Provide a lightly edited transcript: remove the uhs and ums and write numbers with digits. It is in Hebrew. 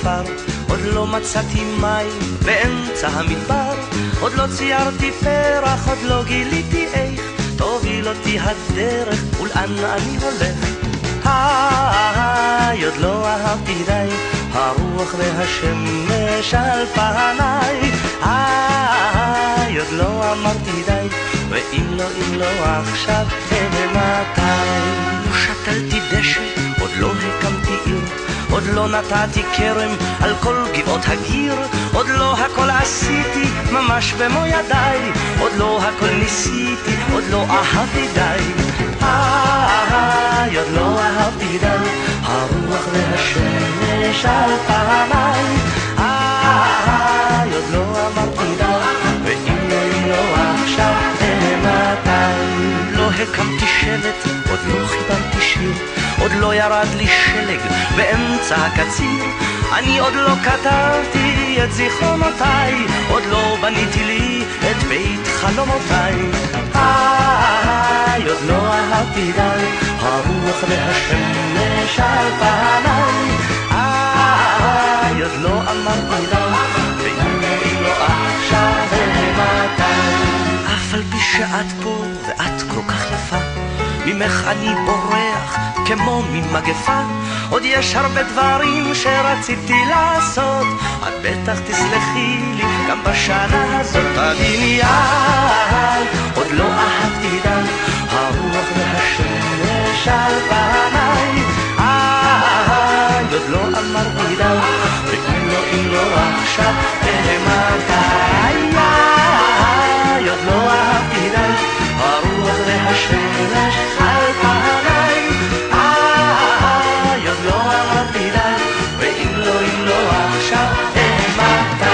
בכפר, עוד לא מצאתי מים באמצע המדבר, עוד לא ציירתי פרח, עוד לא גיליתי איך תוביל אותי הדרך ולאן אני הולך. עוד לא אהבתי די, הרוח והשמש על פניי. עוד לא אמרתי די, ואם לא עכשיו מתי. לא שתלתי דשא, עוד לא הקמתי עיר, עוד לא נתתי כרם על כל גבעות הגיר, עוד לא הכל עשיתי ממש במו ידיי, עוד לא הכל ניסיתי, עוד לא אהבתי די. עוד לא אהבתי די, הרוח והשמש על פניי. עוד לא אמרתי די, ואם לא עכשיו מתי. לא הקמתי שבט, עוד לא חיברתי שיר, עוד לא ירד לי שלג באמצע הקציר, אני עוד לא כתבתי את זיכרונותיי, עוד לא בניתי לי את בית חלומותיי. עוד לא אהבתי די, הרוח והשמש על פניי. עוד לא אמרתי די, ואם לא עכשיו מתי. אף על פי שאת פה ואת כל כך יפה, ממך אני בורח כמו ממגפה, עוד יש הרבה דברים שרציתי לעשות, את בטח תסלחי לי גם בשנה הזאת. תגידי עוד לא אהבתי די, הרוח והשמש על פניי. עוד לא אמרתי די, ואם לא עכשיו מתי. עוד לא אהבתי די, הרוח והשמש על פניי. עוד לא אהבתי די, ואם לא עכשיו מתי.